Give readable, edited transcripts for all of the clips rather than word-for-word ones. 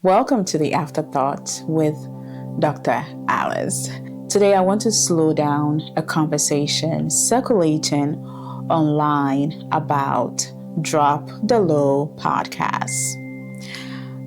Welcome to the Afterthought with Dr. Alice. Today I want to slow down a conversation circulating online about Drop the Low podcast.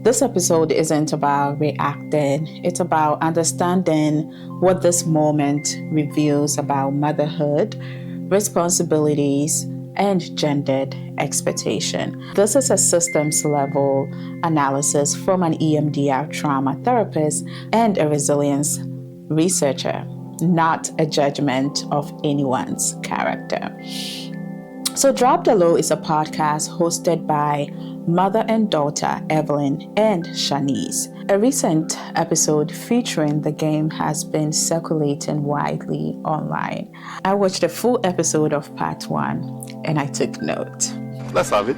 This episode isn't about reacting, it's about understanding what this moment reveals about motherhood, responsibilities, and gendered expectation. This is a systems level analysis from an EMDR trauma therapist and a resilience researcher, not a judgment of anyone's character. So Drop the Low is a podcast hosted by mother and daughter Evelyn and Shaniece. A recent episode featuring the game has been circulating widely online. I watched a full episode of part 1 and I took note. Let's have it.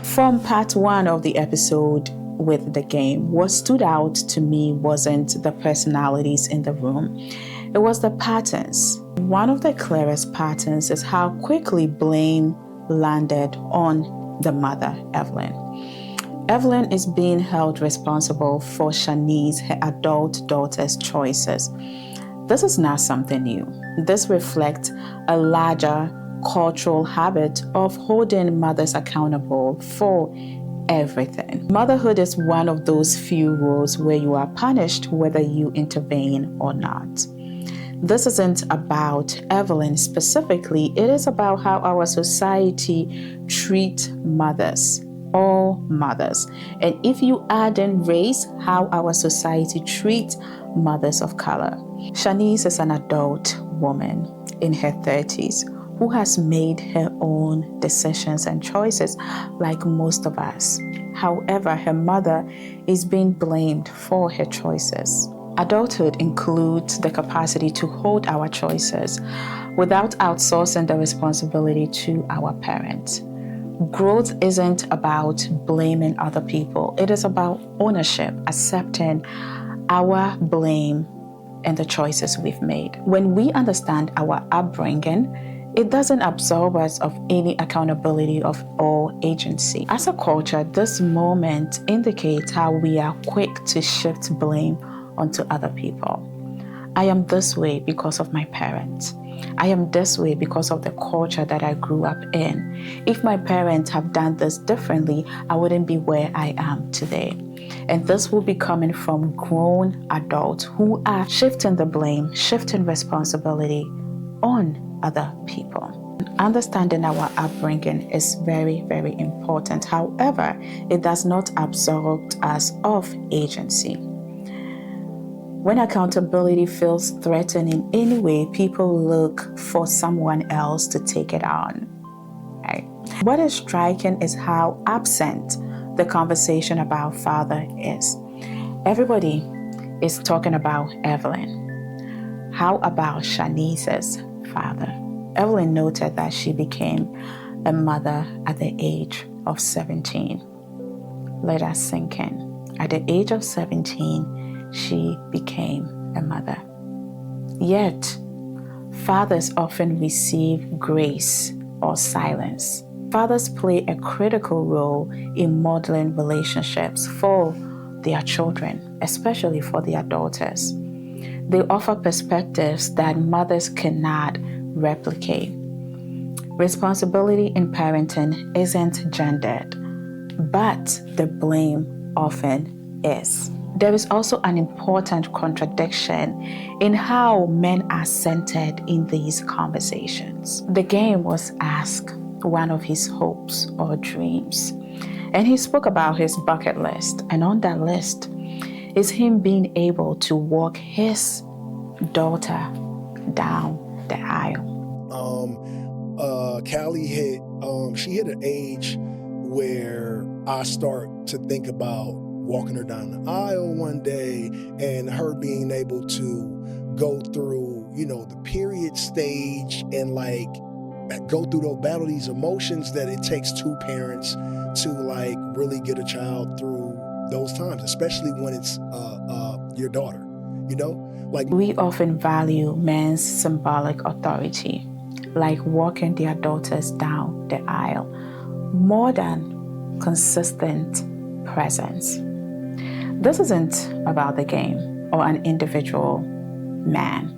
From part 1 of the episode with the game, what stood out to me wasn't the personalities in the room, it was the patterns. One of the clearest patterns is how quickly blame landed on the mother, Evelyn. Evelyn is being held responsible for Shaniece, her adult daughter's choices. This is not something new. This reflects a larger cultural habit of holding mothers accountable for everything. Motherhood is one of those few roles where you are punished whether you intervene or not. This isn't about Evelyn specifically, it is about how our society treats mothers, all mothers. And if you add in race, how our society treats mothers of color. Shaniece is an adult woman in her 30s who has made her own decisions and choices like most of us. However, her mother is being blamed for her choices. Adulthood includes the capacity to hold our choices without outsourcing the responsibility to our parents. Growth isn't about blaming other people. It is about ownership, accepting our blame and the choices we've made. When we understand our upbringing, it doesn't absolve us of any accountability of all agency. As a culture, this moment indicates how we are quick to shift blame onto other people. I am this way because of my parents. I am this way because of the culture that I grew up in. If my parents have done this differently, I wouldn't be where I am today. And this will be coming from grown adults who are shifting the blame, shifting responsibility on other people. Understanding our upbringing is very, very important. However, it does not absolve us of agency. When accountability feels threatened in any way, people look for someone else to take it on. Right? What is striking is how absent the conversation about father is. Everybody is talking about Evelyn. How about Shaniece's father? Evelyn noted that she became a mother at the age of 17. Let us sink in. At the age of 17, she became a mother. Yet, fathers often receive grace or silence. Fathers play a critical role in modeling relationships for their children, especially for their daughters. They offer perspectives that mothers cannot replicate. Responsibility in parenting isn't gendered, but the blame often is. There is also an important contradiction in how men are centered in these conversations. The game was asked one of his hopes or dreams, and he spoke about his bucket list, and on that list is him being able to walk his daughter down the aisle. Callie she hit an age where I start to think about walking her down the aisle one day and her being able to go through, the period stage and go through those battle these emotions that it takes two parents to really get a child through those times, especially when it's your daughter, We often value men's symbolic authority, like walking their daughters down the aisle, more than consistent presence. This isn't about the game or an individual man.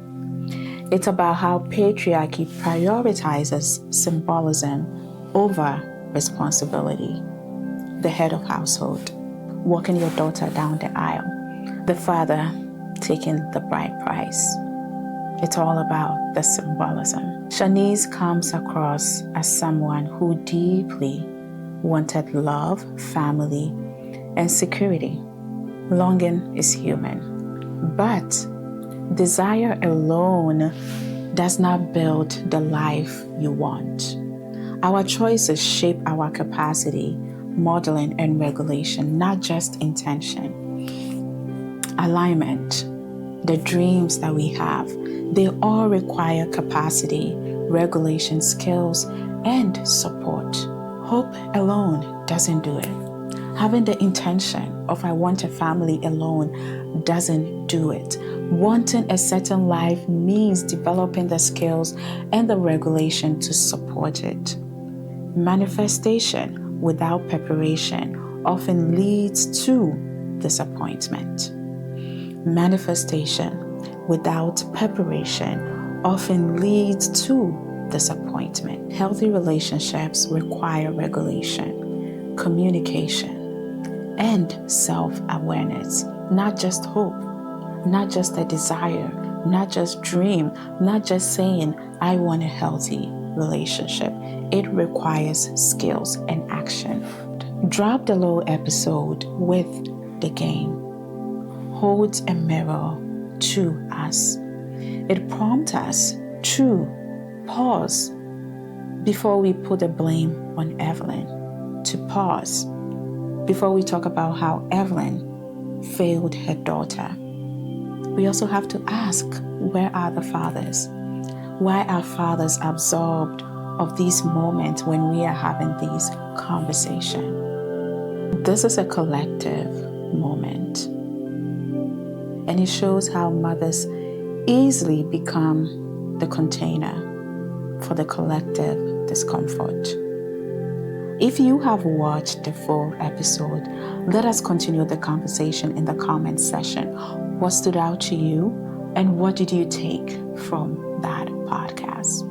It's about how patriarchy prioritizes symbolism over responsibility. The head of household, walking your daughter down the aisle. The father taking the bride price. It's all about the symbolism. Shaniece comes across as someone who deeply wanted love, family, and security. Longing is human, but desire alone does not build the life you want. Our choices shape our capacity, modeling, and regulation, not just intention. Alignment, the dreams that we have, they all require capacity, regulation, skills, and support. Hope alone doesn't do it. Having the intention of I want a family alone doesn't do it. Wanting a certain life means developing the skills and the regulation to support it. Manifestation without preparation often leads to disappointment. Manifestation without preparation often leads to disappointment. Healthy relationships require regulation, communication, and self-awareness, not just hope, not just a desire, not just dream, not just saying, I want a healthy relationship. It requires skills and action. Drop the Low episode with the game holds a mirror to us. It prompts us to pause before we put the blame on Evelyn, to pause before we talk about how Evelyn failed her daughter. We also have to ask, where are the fathers? Why are fathers absorbed of these moments when we are having these conversations? This is a collective moment, and it shows how mothers easily become the container for the collective discomfort. If you have watched the full episode, let us continue the conversation in the comment section. What stood out to you, and what did you take from that podcast?